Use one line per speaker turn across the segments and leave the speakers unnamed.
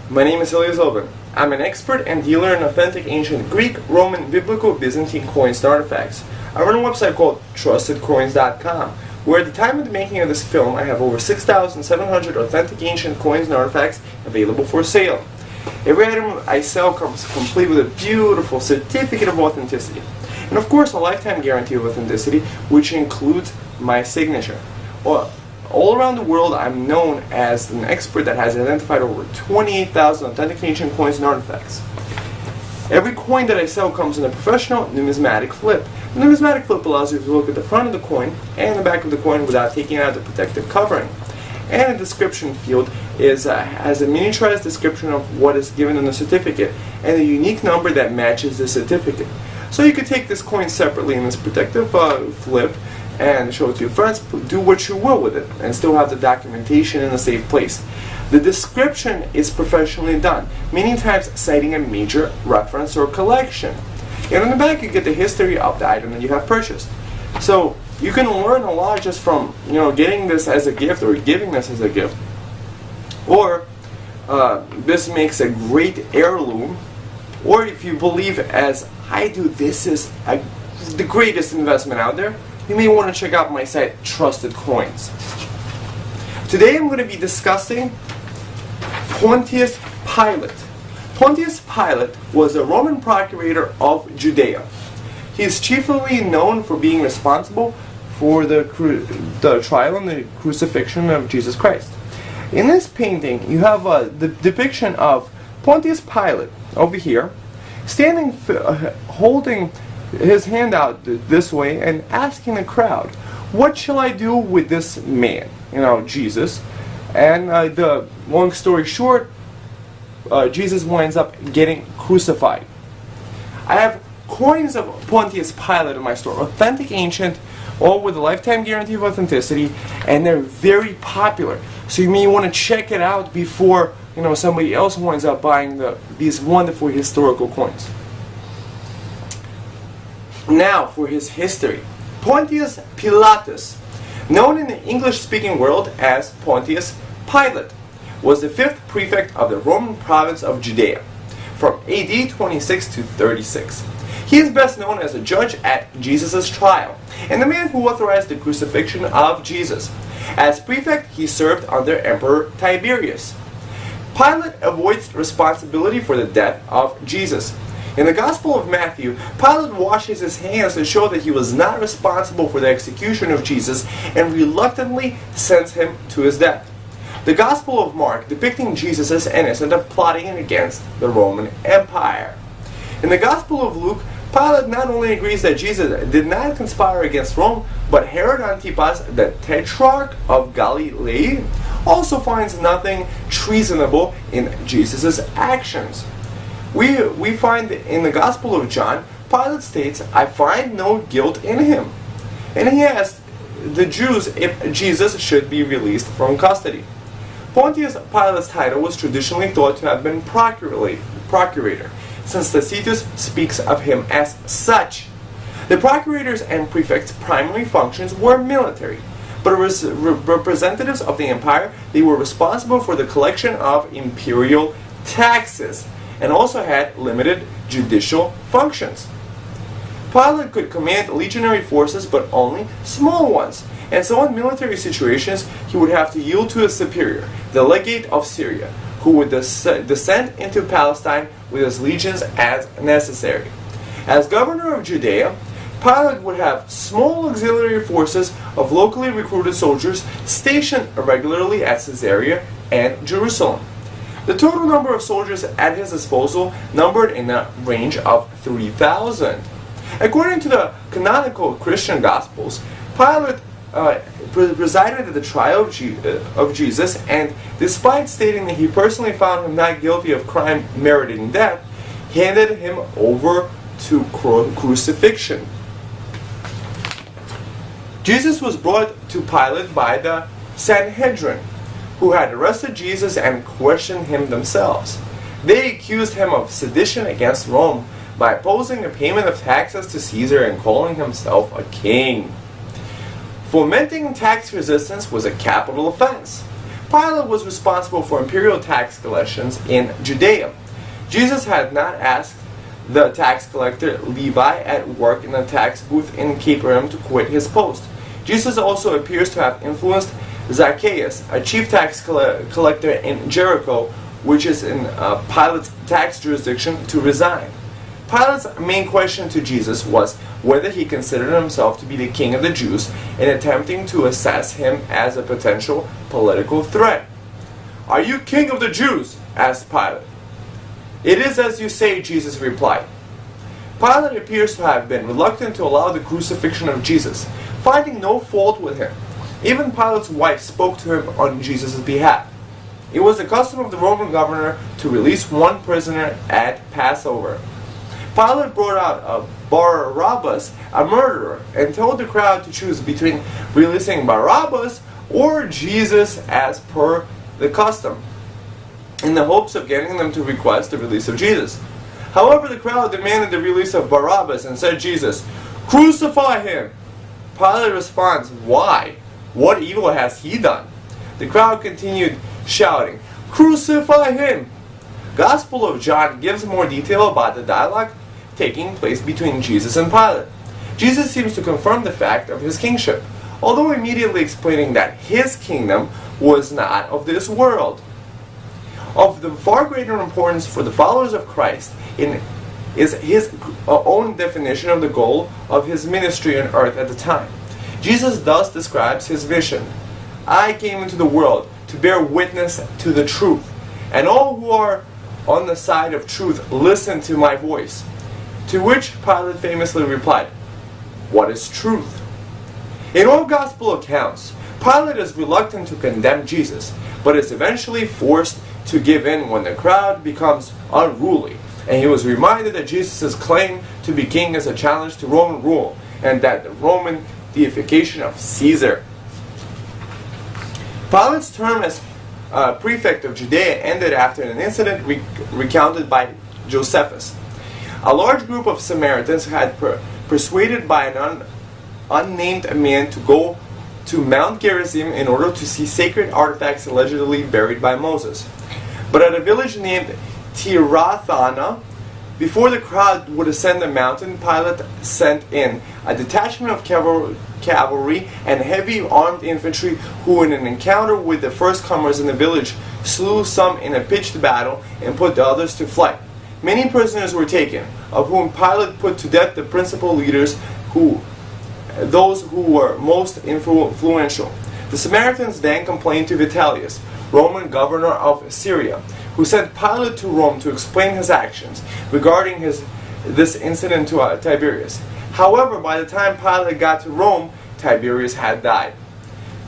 My name is Lydia. I'm an expert and dealer in authentic ancient Greek, Roman, Biblical, Byzantine coins and artifacts. I run a website called trustedcoins.com, where at the time of the making of this film I have over 6,700 authentic ancient coins and artifacts available for sale. Every item I sell comes complete with a beautiful certificate of authenticity, and of course a lifetime guarantee of authenticity, which includes my signature. All around the world, I'm known as an expert that has identified over 28,000 authentic ancient coins and artifacts. Every coin that I sell comes in a professional numismatic flip. The numismatic flip allows you to look at the front of the coin and the back of the coin without taking out the protective covering. And the description field has a miniaturized description of what is given in the certificate and a unique number that matches the certificate. So you could take this coin separately in this protective flip and show it to your friends, do what you will with it, and still have the documentation in a safe place. The description is professionally done, many times citing a major reference or collection. And on the back you get the history of the item that you have purchased. So you can learn a lot just from getting this as a gift or giving this as a gift. Or this makes a great heirloom. Or if you believe as I do, this is the greatest investment out there, you may want to check out my site, Trusted Coins. Today I'm going to be discussing Pontius Pilate. Pontius Pilate was a Roman procurator of Judea. He is chiefly known for being responsible for the trial and the crucifixion of Jesus Christ. In this painting, you have the depiction of Pontius Pilate over here, standing, holding his hand out this way and asking the crowd, what shall I do with this man, Jesus? And the long story short, Jesus winds up getting crucified. I have coins of Pontius Pilate in my store, authentic ancient, all with a lifetime guarantee of authenticity, and they're very popular. So you may want to check it out before somebody else winds up buying these wonderful historical coins. Now for his history. Pontius Pilatus, known in the English-speaking world as Pontius Pilate, was the 5th prefect of the Roman province of Judea from AD 26 to 36. He is best known as a judge at Jesus' trial and the man who authorized the crucifixion of Jesus. As prefect, he served under Emperor Tiberius. Pilate avoids responsibility for the death of Jesus. In the Gospel of Matthew, Pilate washes his hands to show that he was not responsible for the execution of Jesus and reluctantly sends him to his death. The Gospel of Mark, depicting Jesus as innocent of plotting against the Roman Empire. In the Gospel of Luke, Pilate not only agrees that Jesus did not conspire against Rome, but Herod Antipas, the Tetrarch of Galilee, also finds nothing treasonable in Jesus' actions. We find in the Gospel of John, Pilate states, I find no guilt in him. And he asked the Jews if Jesus should be released from custody. Pontius Pilate's title was traditionally thought to have been procurator, since Tacitus speaks of him as such. The procurators and prefects' primary functions were military, but as representatives of the empire, they were responsible for the collection of imperial taxes, and also had limited judicial functions. Pilate could command legionary forces, but only small ones, and so in military situations he would have to yield to a superior, the legate of Syria, who would descend into Palestine with his legions as necessary. As governor of Judea, Pilate would have small auxiliary forces of locally recruited soldiers stationed regularly at Caesarea and Jerusalem. The total number of soldiers at his disposal numbered in a range of 3,000. According to the canonical Christian Gospels, Pilate presided at the trial of Jesus, and despite stating that he personally found him not guilty of crime meriting death, handed him over to crucifixion. Jesus was brought to Pilate by the Sanhedrin, who had arrested Jesus and questioned him themselves. They accused him of sedition against Rome by opposing the payment of taxes to Caesar and calling himself a king. Fomenting tax resistance was a capital offense. Pilate was responsible for imperial tax collections in Judea. Jesus had not asked the tax collector Levi at work in the tax booth in Capernaum to quit his post. Jesus also appears to have influenced Zacchaeus, a chief tax collector in Jericho, which is in Pilate's tax jurisdiction, to resign. Pilate's main question to Jesus was whether he considered himself to be the king of the Jews in attempting to assess him as a potential political threat. "Are you king of the Jews?" asked Pilate. "It is as you say," Jesus replied. Pilate appears to have been reluctant to allow the crucifixion of Jesus, finding no fault with him. Even Pilate's wife spoke to him on Jesus' behalf. It was the custom of the Roman governor to release one prisoner at Passover. Pilate brought out Barabbas, a murderer, and told the crowd to choose between releasing Barabbas or Jesus as per the custom, in the hopes of getting them to request the release of Jesus. However, the crowd demanded the release of Barabbas and said, "Jesus, crucify him!" Pilate responds, "Why? What evil has he done?" The crowd continued shouting, "Crucify him!" Gospel of John gives more detail about the dialogue taking place between Jesus and Pilate. Jesus seems to confirm the fact of his kingship, although immediately explaining that his kingdom was not of this world. Of the far greater importance for the followers of Christ is his own definition of the goal of his ministry on earth at the time. Jesus thus describes his mission: "I came into the world to bear witness to the truth, and all who are on the side of truth listen to my voice." To which Pilate famously replied, "What is truth?" In all gospel accounts, Pilate is reluctant to condemn Jesus, but is eventually forced to give in when the crowd becomes unruly, and he was reminded that Jesus' claim to be king is a challenge to Roman rule, and that the Roman deification of Caesar. Pilate's term as prefect of Judea ended after an incident recounted by Josephus. A large group of Samaritans had persuaded by an unnamed man to go to Mount Gerizim in order to see sacred artifacts allegedly buried by Moses. But at a village named Tirathana, before the crowd would ascend the mountain, Pilate sent in a detachment of cavalry and heavy armed infantry who, in an encounter with the first comers in the village, slew some in a pitched battle and put the others to flight. Many prisoners were taken, of whom Pilate put to death the principal leaders, those who were most influential. The Samaritans then complained to Vitellius, Roman governor of Syria, who sent Pilate to Rome to explain his actions regarding this incident to Tiberius. However, by the time Pilate got to Rome, Tiberius had died.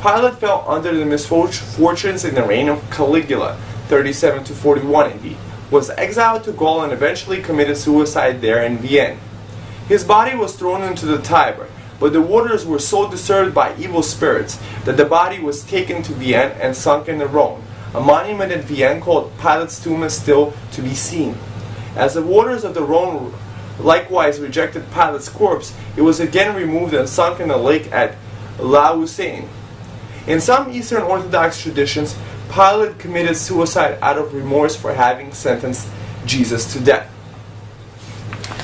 Pilate fell under the misfortunes in the reign of Caligula, 37 to 41 AD, was exiled to Gaul and eventually committed suicide there in Vienna. His body was thrown into the Tiber, but the waters were so disturbed by evil spirits that the body was taken to Vienna and sunk in the Rhone. A monument at Vienna called Pilate's Tomb is still to be seen. As the waters of the Rhone likewise rejected Pilate's corpse, it was again removed and sunk in the lake at La Hussein. In some Eastern Orthodox traditions, Pilate committed suicide out of remorse for having sentenced Jesus to death.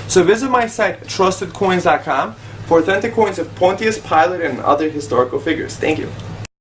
So visit my site, trustedcoins.com, for authentic coins of Pontius, Pilate, and other historical figures. Thank you.